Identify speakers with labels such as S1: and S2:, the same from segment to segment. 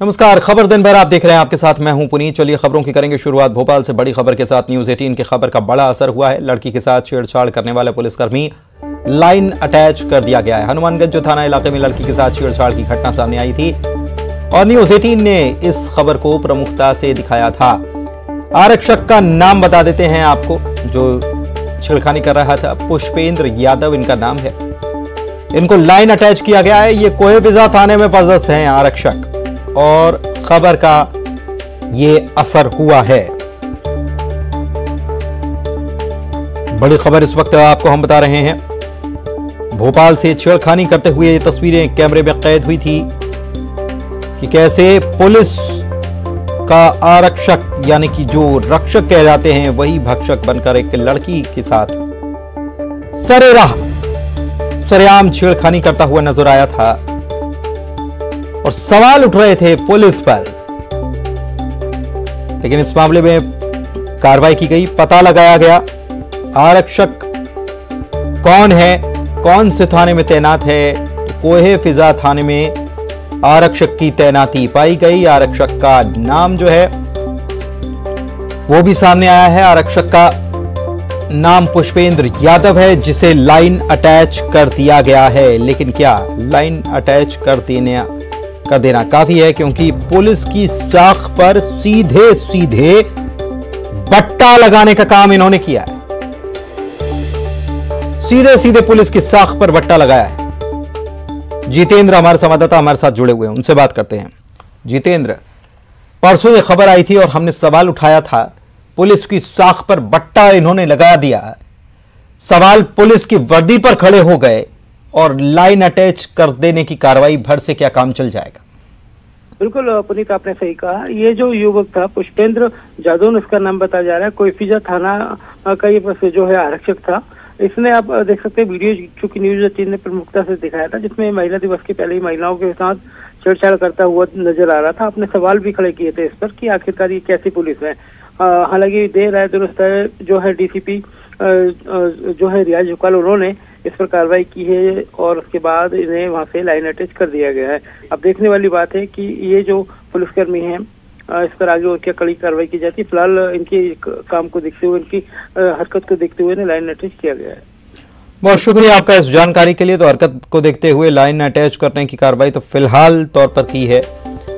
S1: नमस्कार। खबर दिन भर आप देख रहे हैं, आपके साथ मैं हूं पुनीत। चलिए खबरों की करेंगे शुरुआत भोपाल से। बड़ी खबर के साथ न्यूज 18 की खबर का बड़ा असर हुआ है। लड़की के साथ छेड़छाड़ करने वाले पुलिसकर्मी लाइन अटैच कर दिया गया है। हनुमानगंज जो थाना इलाके में लड़की के साथ छेड़छाड़ की घटना सामने आई थी और न्यूज 18 ने इस खबर को प्रमुखता से दिखाया था। आरक्षक का नाम बता देते हैं आपको जो छेड़खानी कर रहा था। पुष्पेंद्र यादव इनका नाम है। इनको लाइन अटैच किया गया है। ये कोहेफिजा थाने में पदस्थ हैं आरक्षक और खबर का ये असर हुआ है। बड़ी खबर इस वक्त आपको हम बता रहे हैं। भोपाल से छेड़खानी करते हुए ये तस्वीरें कैमरे में कैद हुई थी कि कैसे पुलिस का आरक्षक यानी कि जो रक्षक कह जाते हैं वही भक्षक बनकर एक लड़की के साथ सरेराह सरेआम छेड़खानी करता हुआ नजर आया था और सवाल उठ रहे थे पुलिस पर। लेकिन इस मामले में कार्रवाई की गई, पता लगाया गया आरक्षक कौन है, कौन से थाने में तैनात है। तो कोहेफिजा थाने में आरक्षक की तैनाती पाई गई। आरक्षक का नाम जो है वो भी सामने आया है। आरक्षक का नाम पुष्पेंद्र यादव है जिसे लाइन अटैच कर दिया गया है। लेकिन क्या लाइन अटैच कर देना काफी है? क्योंकि पुलिस की साख पर सीधे सीधे बट्टा लगाने का काम इन्होंने किया है। सीधे सीधे पुलिस की साख पर बट्टा लगाया है। जितेंद्र हमारे संवाददाता हमारे साथ जुड़े हुए हैं, उनसे बात करते हैं। जितेंद्र, परसों ये खबर आई थी और हमने सवाल उठाया था, पुलिस की साख पर बट्टा इन्होंने लगा दिया। सवाल पुलिस की वर्दी पर खड़े हो गए और लाइन अटैच कर देने की कार्रवाई भर से क्या काम चल जाएगा?
S2: बिल्कुल पुनीत, आपने सही कहा। ये जो युवक था पुष्पेंद्र यादव इसका नाम बताया जा रहा है। कोहेफिजा थाना का ये जो है आरक्षक था। इसने आप देख सकते हैं वीडियो चूंकि न्यूज 18 ने प्रमुखता से दिखाया था जिसमें महिला दिवस के पहले ही महिलाओं के साथ छेड़छाड़ करता हुआ नजर आ रहा था। आपने सवाल भी खड़े किए थे इस पर कि आखिरकार ये कैसी पुलिस है। हालांकि देर राय दुरुस्त जो है डीसीपी जो है रियाज जुकाल, उन्होंने इस पर कार्रवाई की है और उसके बाद इन्हें वहां से लाइन अटैच कर दिया गया है। अब देखने वाली बात है कि ये जो पुलिसकर्मी हैं इस पर आगे और क्या कड़ी कार्रवाई की जाती है। फिलहाल इनके काम को देखते हुए, इनकी हरकत को देखते हुए लाइन अटैच किया गया है।
S1: बहुत शुक्रिया आपका इस जानकारी के लिए। तो हरकत को देखते हुए लाइन अटैच करने की कार्रवाई तो फिलहाल तौर पर की है।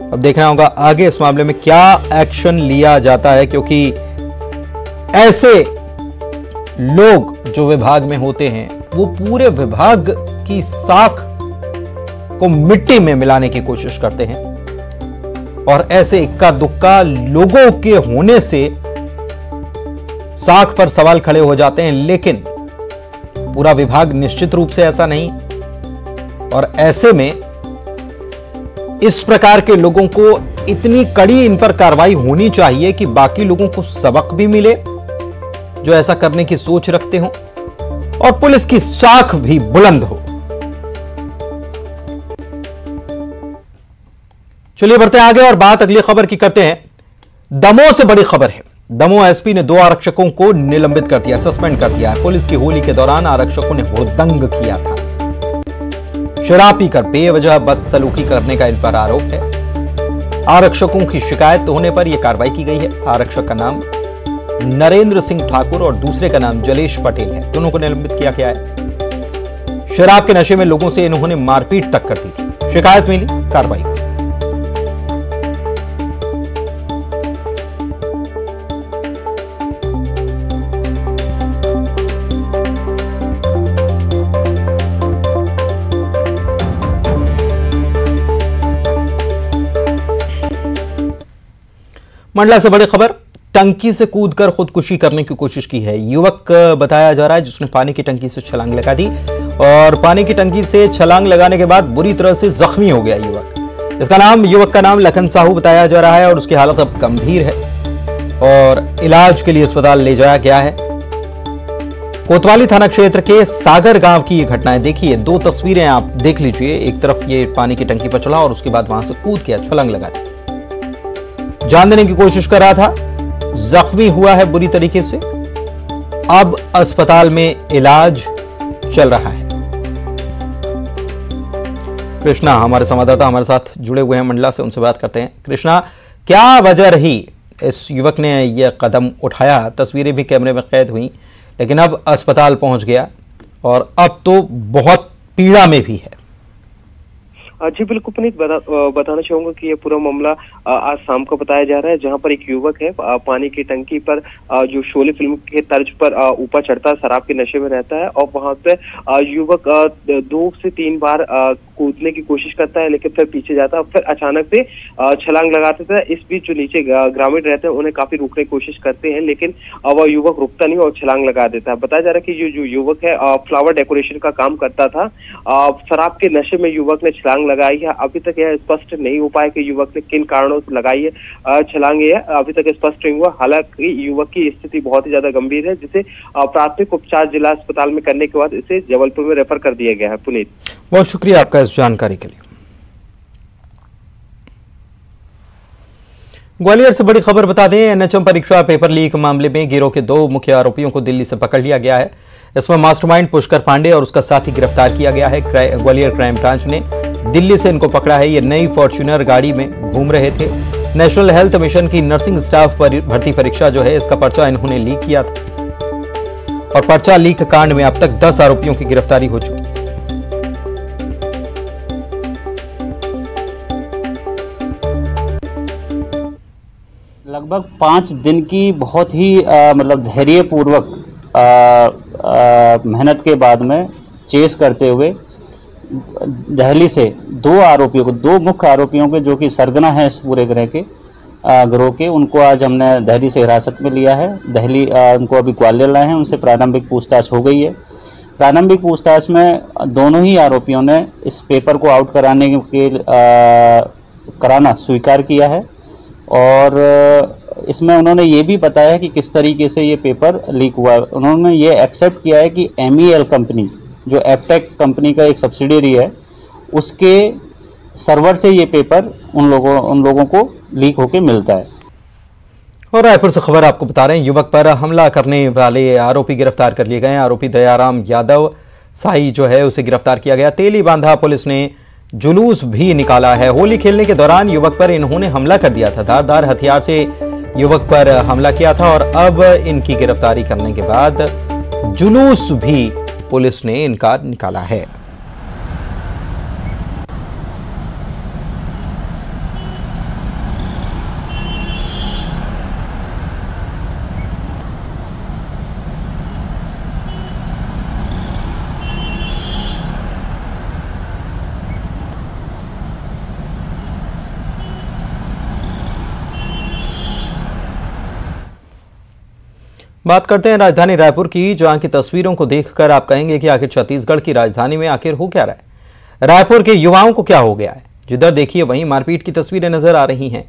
S1: अब देखना होगा आगे इस मामले में क्या एक्शन लिया जाता है, क्योंकि ऐसे लोग जो विभाग में होते हैं वो पूरे विभाग की साख को मिट्टी में मिलाने की कोशिश करते हैं और ऐसे इक्का दुक्का लोगों के होने से साख पर सवाल खड़े हो जाते हैं। लेकिन पूरा विभाग निश्चित रूप से ऐसा नहीं और ऐसे में इस प्रकार के लोगों को इतनी कड़ी इन पर कार्रवाई होनी चाहिए कि बाकी लोगों को सबक भी मिले जो ऐसा करने की सोच रखते हो और पुलिस की साख भी बुलंद हो। चलिए बढ़ते आगे और बात अगली खबर की करते हैं। दमोह से बड़ी खबर है। दमोह एसपी ने 2 आरक्षकों को निलंबित कर दिया, सस्पेंड कर दिया है। पुलिस की होली के दौरान आरक्षकों ने हुड़दंग किया था। शराब पीकर बेवजह बदसलूकी करने का इन पर आरोप है। आरक्षकों की शिकायत होने पर यह कार्रवाई की गई है। आरक्षक का नाम नरेंद्र सिंह ठाकुर और दूसरे का नाम जलेश पटेल है। दोनों को निलंबित किया गया है। शराब के नशे में लोगों से इन्होंने मारपीट तक कर दी थी। शिकायत मिली, कार्रवाई हुई। मंडला से बड़ी खबर। टंकी से कूदकर खुदकुशी करने की कोशिश की है। युवक बताया जा रहा है जिसने पानी की टंकी से छलांग लगा दी और पानी की टंकी से छलांग लगाने के बाद बुरी तरह से जख्मी हो गया युवक। युवक का नाम लखन साहू बताया जा रहा है और उसकी हालत अब गंभीर है और इलाज के लिए अस्पताल ले जाया गया है। कोतवाली थाना क्षेत्र के सागर गांव की यह घटना है। देखिए 2 तस्वीरें आप देख लीजिए। एक तरफ ये पानी की टंकी पर चला और उसके बाद वहां से कूद के छलांग लगा दी। जान देने की कोशिश कर रहा था, जख्मी हुआ है बुरी तरीके से। अब अस्पताल में इलाज चल रहा है। कृष्णा हमारे संवाददाता हमारे साथ जुड़े हुए हैं मंडला से, उनसे बात करते हैं। कृष्णा, क्या वजह रही इस युवक ने यह कदम उठाया? तस्वीरें भी कैमरे में कैद हुई, लेकिन अब अस्पताल पहुंच गया और अब तो बहुत पीड़ा में भी है।
S3: जी बिल्कुल पुनीत, बताना चाहूंगा कि ये पूरा मामला आज शाम को बताया जा रहा है, जहां पर एक युवक है पानी की टंकी पर जो शोले फिल्म के तर्ज पर ऊपर चढ़ता है, शराब के नशे में रहता है और वहां पे युवक 2 से 3 बार कूदने की कोशिश करता है, लेकिन फिर पीछे जाता है, फिर अचानक से छलांग लगा देता है। इस बीच जो नीचे ग्रामीण रहते हैं उन्हें काफी रोकने की कोशिश करते हैं, लेकिन वह युवक रुकता नहीं और छलांग लगा देता है। बताया जा रहा है कि जो युवक है फ्लावर डेकोरेशन का काम करता था, शराब के नशे में युवक ने छलांग लगाई है। अभी तक यह स्पष्ट नहीं हो पाया कि युवक ने किन कारणों से लगाई है छलांग, अभी तक स्पष्ट नहीं हुआ। हालांकि युवक की स्थिति बहुत ही ज्यादा गंभीर है, जिसे प्राथमिक उपचार जिला अस्पताल में करने के बाद इसे जबलपुर में रेफर कर दिया गया है। पुनीत,
S1: बहुत शुक्रिया आपका इस जानकारी के लिए। ग्वालियर से बड़ी खबर बता दें, एनएचएम परीक्षा पेपर लीक मामले में गिरोह के 2 मुख्य आरोपियों को दिल्ली से पकड़ लिया गया है। इसमें मास्टरमाइंड पुष्कर पांडे और उसका साथी गिरफ्तार किया गया है। ग्वालियर क्राइम ब्रांच ने दिल्ली से इनको पकड़ा है। ये नई फॉर्च्यूनर गाड़ी में घूम रहे थे। नेशनल हेल्थ मिशन की नर्सिंग स्टाफ भर्ती परीक्षा जो है, इसका पर्चा इन्होंने लीक किया था और पर्चा लीक कांड में अब तक 10 आरोपियों की गिरफ्तारी हो चुकी है।
S4: लगभग 5 दिन की बहुत ही मतलब धैर्यपूर्वक मेहनत के बाद में चेस करते हुए दिल्ली से 2 मुख्य आरोपियों के, जो कि सरगना है इस पूरे गिरोह के, उनको आज हमने दिल्ली से हिरासत में लिया है। उनको अभी ग्वालियर लाए हैं। उनसे प्रारंभिक पूछताछ हो गई है। प्रारंभिक पूछताछ में दोनों ही आरोपियों ने इस पेपर को आउट कराना स्वीकार किया है और इसमें उन्होंने ये भी बताया कि किस तरीके से ये पेपर लीक हुआ। उन्होंने ये एक्सेप्ट किया है कि MEL कंपनी, जो एपटेक कंपनी का एक सब्सिडियरी है, उसके सर्वर से ये पेपर उन लोगों को लीक होके मिलता है।
S1: और रायपुर से खबर आपको बता रहे हैं, युवक पर हमला करने वाले आरोपी गिरफ्तार कर लिए गए हैं। आरोपी दयाराम यादव साई जो है उसे गिरफ्तार किया गया। तेली बांधा पुलिस ने जुलूस भी निकाला है। होली खेलने के दौरान युवक पर इन्होंने हमला कर दिया था। धारदार हथियार से युवक पर हमला किया था और अब इनकी गिरफ्तारी करने के बाद जुलूस भी पुलिस ने इनका निकाला है। बात करते हैं राजधानी रायपुर की, जहां की तस्वीरों को देखकर आप कहेंगे कि आखिर छत्तीसगढ़ की राजधानी में आखिर हो क्या रहा है। रायपुर के युवाओं को क्या हो गया है? जिधर देखिए वहीं मारपीट की तस्वीरें नजर आ रही हैं।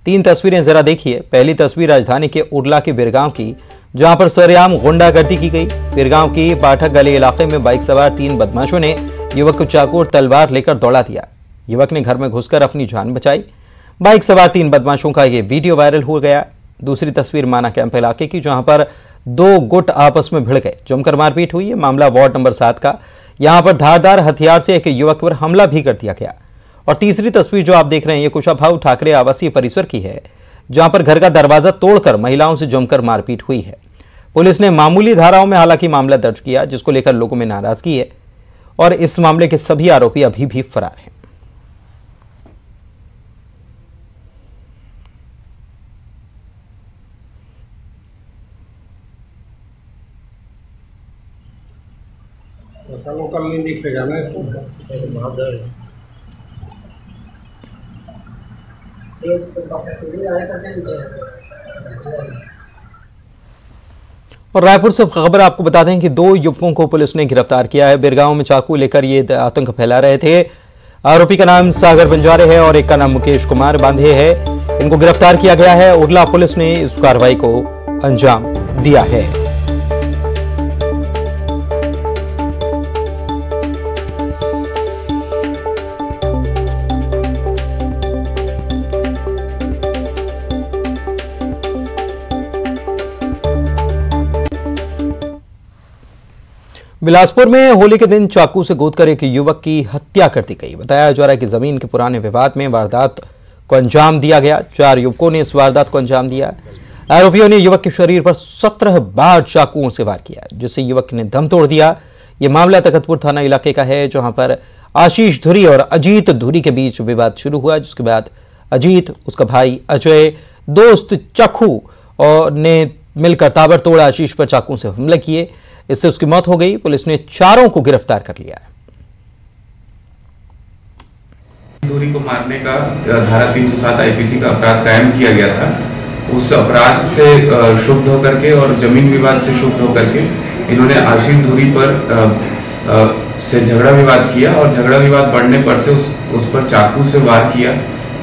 S1: 3 तस्वीरें जरा देखिए। पहली तस्वीर राजधानी के उरला के बिरगांव की, जहां पर सरेआम गुंडागर्दी की गई। बिरगांव की पाठक गली इलाके में बाइक सवार 3 बदमाशों ने युवक को चाकू और तलवार लेकर दौड़ा दिया। युवक ने घर में घुसकर अपनी जान बचाई। बाइक सवार 3 बदमाशों का यह वीडियो वायरल हो गया। दूसरी तस्वीर माना कैंप इलाके की, जहां पर 2 गुट आपस में भिड़ गए, जमकर मारपीट हुई है। मामला वार्ड नंबर 7 का। यहां पर धारदार हथियार से एक युवक पर हमला भी कर दिया गया। और तीसरी तस्वीर जो आप देख रहे हैं, ये कुशाभाऊ ठाकरे आवासीय परिसर की है, जहां पर घर का दरवाजा तोड़कर महिलाओं से जमकर मारपीट हुई है। पुलिस ने मामूली धाराओं में हालांकि मामला दर्ज किया, जिसको लेकर लोगों में नाराजगी है और इस मामले के सभी आरोपी अभी भी फरार हैं।
S5: लोकल नहीं दिखेगा ना
S1: और रायपुर से खबर आपको बता दें कि 2 युवकों को पुलिस ने गिरफ्तार किया है। बिरगांव में चाकू लेकर ये आतंक फैला रहे थे। आरोपी का नाम सागर बंजारे है और एक का नाम मुकेश कुमार बांधे है। इनको गिरफ्तार किया गया है। उरला पुलिस ने इस कार्रवाई को अंजाम दिया है। बिलासपुर में होली के दिन चाकू से गोदकर एक युवक की हत्या कर दी गई। बताया जा रहा है कि जमीन के पुराने विवाद में वारदात को अंजाम दिया गया। 4 युवकों ने इस वारदात को अंजाम दिया। आरोपियों ने युवक के शरीर पर 17 बार चाकुओं से वार किया, जिससे युवक ने दम तोड़ दिया। यह मामला तखतपुर थाना इलाके का है, जहां पर आशीष धुरी और अजीत धुरी के बीच विवाद शुरू हुआ, जिसके बाद अजीत, उसका भाई अजय, दोस्त चखू और ने मिलकर ताबड़तोड़ आशीष पर चाकू से हमले किए। इससे उसकी मौत हो गई। पुलिस ने चारों को गिरफ्तार कर लिया है।
S5: दूरी को मारने का धारा 307 आईपीसी का अपराध कायम किया गया था। उस अपराध से क्षुब्ध होकर के और जमीन विवाद से क्षुब्ध होकर के इन्होंने आशीष धुरी पर से झगड़ा विवाद किया और झगड़ा विवाद बढ़ने पर से उस पर चाकू से वार किया,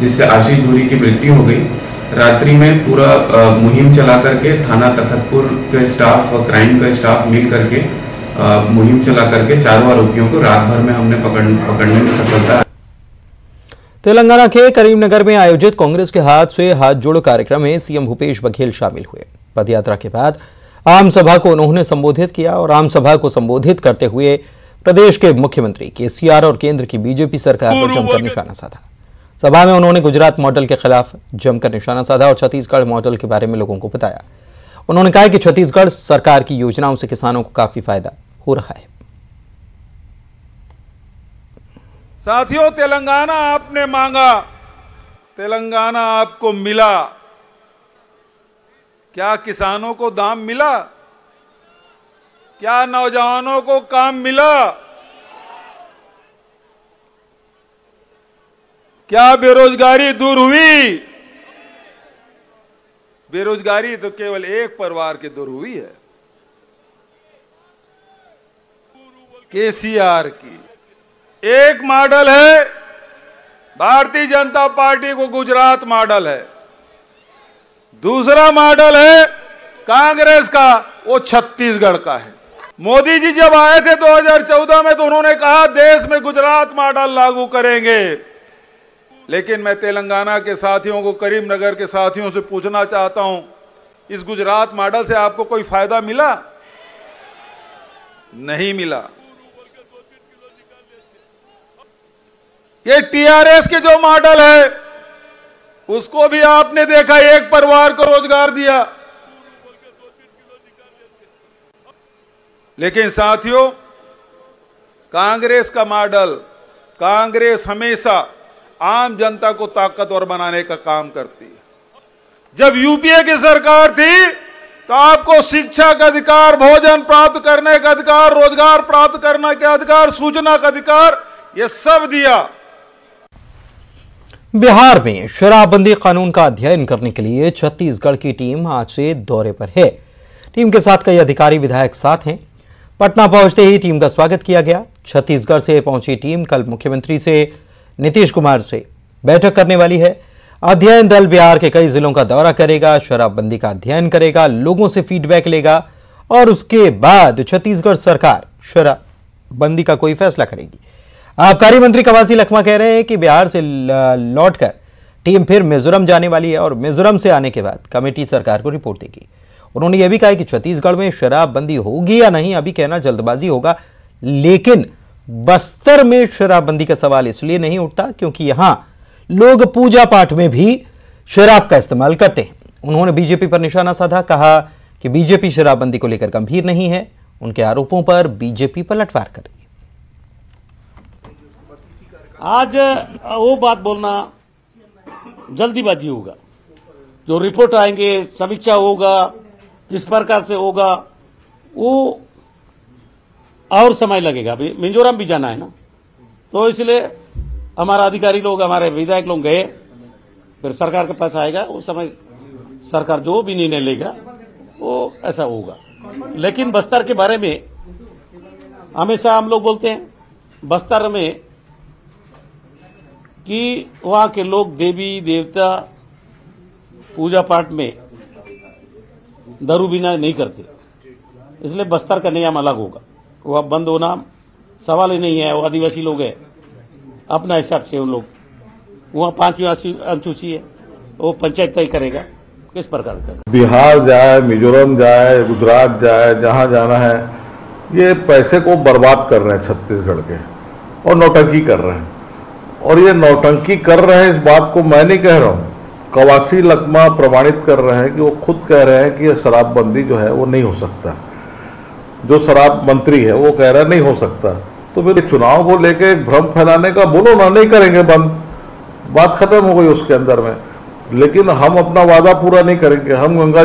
S5: जिससे आशीष धुरी की मृत्यु हो गई। रात्रि में पूरा मुहिम चला करके थाना तखतपुर के स्टाफ और क्राइम का स्टाफ मिल करके मुहिम चला करके चारों आरोपियों को रात भर में हमने पकड़ने में सफलता।
S1: तेलंगाना के करीमनगर में आयोजित कांग्रेस के हाथ से हाथ जोड़ो कार्यक्रम में सीएम भूपेश बघेल शामिल हुए। पदयात्रा के बाद आम सभा को उन्होंने संबोधित किया और आम सभा को संबोधित करते हुए प्रदेश के मुख्यमंत्री केसीआर और केंद्र की बीजेपी सरकार पर जमकर निशाना साधा। सभा में उन्होंने गुजरात मॉडल के खिलाफ जमकर निशाना साधा और छत्तीसगढ़ मॉडल के बारे में लोगों को बताया। उन्होंने कहा कि छत्तीसगढ़ सरकार की योजनाओं से किसानों को काफी फायदा हो रहा है।
S6: साथियों, तेलंगाना आपने मांगा, तेलंगाना आपको मिला। क्या किसानों को दाम मिला? क्या नौजवानों को काम मिला? क्या बेरोजगारी दूर हुई? बेरोजगारी तो केवल एक परिवार की दूर हुई है, केसीआर की। एक मॉडल है भारतीय जनता पार्टी को गुजरात मॉडल है, दूसरा मॉडल है कांग्रेस का, वो छत्तीसगढ़ का है। मोदी जी जब आए थे 2014 में तो उन्होंने कहा देश में गुजरात मॉडल लागू करेंगे, लेकिन मैं तेलंगाना के साथियों को, करीमनगर के साथियों से पूछना चाहता हूं, इस गुजरात मॉडल से आपको कोई फायदा मिला? नहीं मिला। ये टीआरएस के जो मॉडल है उसको भी आपने देखा, एक परिवार को रोजगार दिया। लेकिन साथियों, कांग्रेस का मॉडल, कांग्रेस हमेशा आम जनता को ताकतवर बनाने का काम करती है। जब यूपीए की सरकार थी तो आपको शिक्षा का अधिकार, भोजन प्राप्त करने का अधिकार, रोजगार प्राप्त करने का अधिकार, सूचना का अधिकार, ये सब दिया।
S1: बिहार में शराबबंदी कानून का अध्ययन करने के लिए छत्तीसगढ़ की टीम आज से दौरे पर है। टीम के साथ कई अधिकारी, विधायक साथ हैं। पटना पहुंचते ही टीम का स्वागत किया गया। छत्तीसगढ़ से पहुंची टीम कल मुख्यमंत्री से, नीतीश कुमार से बैठक करने वाली है। अध्ययन दल बिहार के कई जिलों का दौरा करेगा, शराबबंदी का अध्ययन करेगा, लोगों से फीडबैक लेगा और उसके बाद छत्तीसगढ़ सरकार शराबबंदी का कोई फैसला करेगी। आबकारी मंत्री कवासी लखमा कह रहे हैं कि बिहार से लौटकर टीम फिर मिजोरम जाने वाली है और मिजोरम से आने के बाद कमेटी सरकार को रिपोर्ट देगी। उन्होंने यह भी कहा कि छत्तीसगढ़ में शराबबंदी होगी या नहीं अभी कहना जल्दबाजी होगा, लेकिन बस्तर में शराबबंदी का सवाल इसलिए नहीं उठता क्योंकि यहां लोग पूजा पाठ में भी शराब का इस्तेमाल करते हैं। उन्होंने बीजेपी पर निशाना साधा, कहा कि बीजेपी शराबबंदी को लेकर गंभीर नहीं है। उनके आरोपों पर बीजेपी पलटवार कर रही है।
S7: आज वो बात बोलना जल्दीबाजी होगा। जो रिपोर्ट आएंगे, समीक्षा होगा, किस प्रकार से होगा, वो और समय लगेगा। मिजोरम भी जाना है ना, तो इसलिए हमारा अधिकारी लोग, हमारे विधायक लोग गए, फिर सरकार के पास आएगा। उस समय सरकार जो भी निर्णय लेगा वो ऐसा होगा। लेकिन बस्तर के बारे में हमेशा हम लोग बोलते हैं, बस्तर में कि वहां के लोग देवी देवता पूजा पाठ में दारू बिना नहीं करते, इसलिए बस्तर का नियम अलग होगा। वो अब बंद होना सवाल ही नहीं है। वो आदिवासी लोग हैं, अपना हिसाब से उन लोग, वहाँ 5वीं अनुसूची है, वो पंचायत तय करेगा किस प्रकार का।
S8: बिहार जाए, मिजोरम जाए, गुजरात जाए, जहाँ जाना है ये पैसे को बर्बाद कर रहे हैं छत्तीसगढ़ के और नौटंकी कर रहे हैं। और ये नौटंकी कर रहे हैं, इस बात को मैं नहीं कह रहा हूँ, कवासी लकमा प्रमाणित कर रहे हैं कि वो खुद कह रहे हैं कि शराबबंदी जो है वो नहीं हो सकता। जो शराब मंत्री है वो कह रहा है नहीं हो सकता। तो फिर चुनाव को लेके भ्रम फैलाने का बोलो ना, नहीं करेंगे बंद, बात खत्म हो गई उसके अंदर में। लेकिन हम अपना वादा पूरा नहीं करेंगे। हम गंगा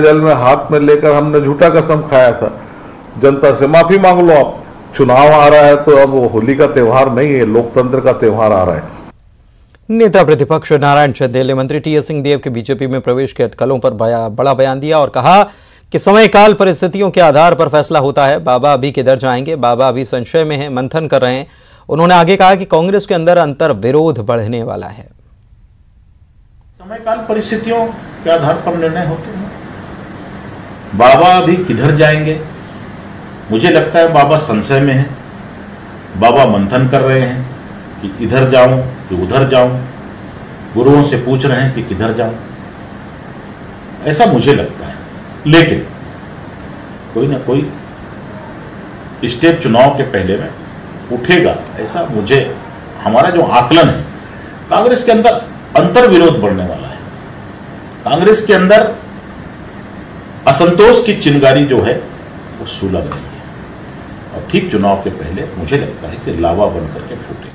S8: जल में हाथ में लेकर हमने झूठा कसम खाया था। जनता से माफी मांग लो आप। चुनाव आ रहा है तो अब होली का त्योहार नहीं है, लोकतंत्र का त्योहार आ रहा है।
S1: नेता प्रतिपक्ष नारायण चंदेल ने मंत्री टीएस सिंहदेव के बीजेपी में प्रवेश के अटकलों पर बड़ा बयान दिया और कहा कि समय काल परिस्थितियों के आधार पर फैसला होता है। बाबा अभी किधर जाएंगे, बाबा अभी संशय में हैं, मंथन कर रहे हैं। उन्होंने आगे कहा कि कांग्रेस के अंदर अंतर विरोध बढ़ने वाला है।
S9: समय काल परिस्थितियों के आधार पर निर्णय होते हैं। बाबा अभी किधर जाएंगे, मुझे लगता है बाबा संशय में हैं। बाबा मंथन कर रहे हैं कि इधर जाऊं कि उधर जाऊं, गुरुओं से पूछ रहे हैं कि किधर जाऊं, ऐसा मुझे लगता है। लेकिन कोई ना कोई स्टेप चुनाव के पहले में उठेगा, ऐसा मुझे, हमारा जो आकलन है, कांग्रेस के अंदर अंतर विरोध बढ़ने वाला है। कांग्रेस के अंदर असंतोष की चिंगारी जो है वो सुलग रही है और ठीक चुनाव के पहले मुझे लगता है कि लावा बन करके फूटे।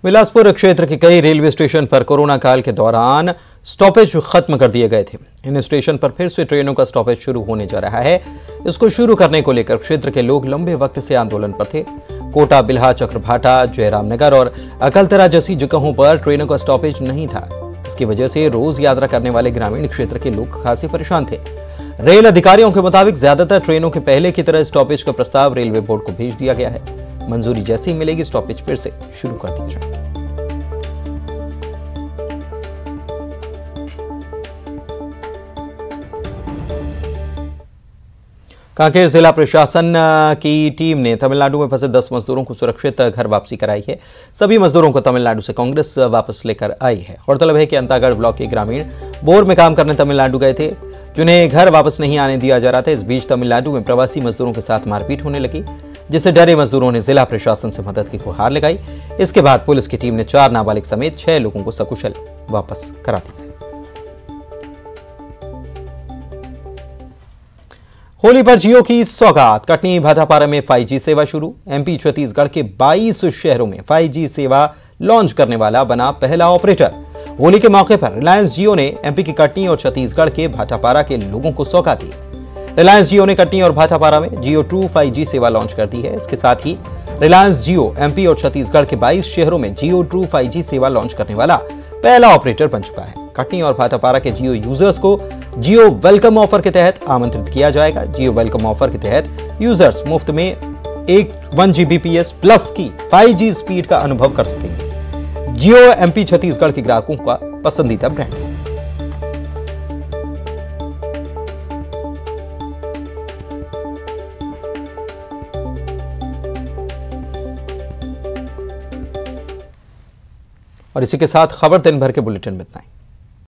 S1: बिलासपुर क्षेत्र के कई रेलवे स्टेशन पर कोरोना काल के दौरान स्टॉपेज खत्म कर दिए गए थे। इन स्टेशन पर फिर से ट्रेनों का स्टॉपेज शुरू होने जा रहा है। इसको शुरू करने को लेकर क्षेत्र के लोग लंबे वक्त से आंदोलन पर थे। कोटा, बिल्हा, चक्रभाटा, जयरामनगर और अकलतरा जैसी जगहों पर ट्रेनों का स्टॉपेज नहीं था। इसकी वजह से रोज यात्रा करने वाले ग्रामीण क्षेत्र के लोग खासे परेशान थे। रेल अधिकारियों के मुताबिक ज्यादातर ट्रेनों के पहले की तरह स्टॉपेज का प्रस्ताव रेलवे बोर्ड को भेज दिया गया है। मंजूरी जैसे ही मिलेगी स्टॉपेज फिर से शुरू कर दिया जाएगा। कांकेर जिला प्रशासन की टीम ने तमिलनाडु में फंसे 10 मजदूरों को सुरक्षित घर वापसी कराई है। सभी मजदूरों को तमिलनाडु से कांग्रेस वापस लेकर आई है। गौरतलब है कि अंतागढ़ ब्लॉक के ग्रामीण बोर में काम करने तमिलनाडु गए थे, जिन्हें घर वापस नहीं आने दिया जा रहा था। इस बीच तमिलनाडु में प्रवासी मजदूरों के साथ मारपीट होने लगी, जिससे डरे मजदूरों ने जिला प्रशासन से मदद की गुहार लगाई। इसके बाद पुलिस की टीम ने 4 नाबालिग समेत 6 लोगों को सकुशल वापस करा दिया। होली पर जियो की सौगात। कटनी भाटापारा में 5G सेवा शुरू। एमपी छत्तीसगढ़ के 22 शहरों में 5G सेवा लॉन्च करने वाला बना पहला ऑपरेटर। होली के मौके पर रिलायंस जियो ने एमपी की कटनी और छत्तीसगढ़ के भाटापारा के लोगों को सौगात दी। रिलायंस जियो ने कटनी और भाटापारा में जियो ट्रू 5G सेवा लॉन्च कर दी है। इसके साथ ही रिलायंस जियो एमपी और छत्तीसगढ़ के 22 शहरों में जियो ट्रू 5G सेवा लॉन्च करने वाला पहला ऑपरेटर बन चुका है। कटनी और भाटापारा के जियो यूजर्स को जियो वेलकम ऑफर के तहत आमंत्रित किया जाएगा। जियो वेलकम ऑफर के तहत यूजर्स मुफ्त में 1 Gbps प्लस की 5G स्पीड का अनुभव कर सकेंगे। जियो एमपी छत्तीसगढ़ के ग्राहकों का पसंदीदा ब्रांड है। और इसी के साथ खबर दिन भर के बुलेटिन में इतना ही।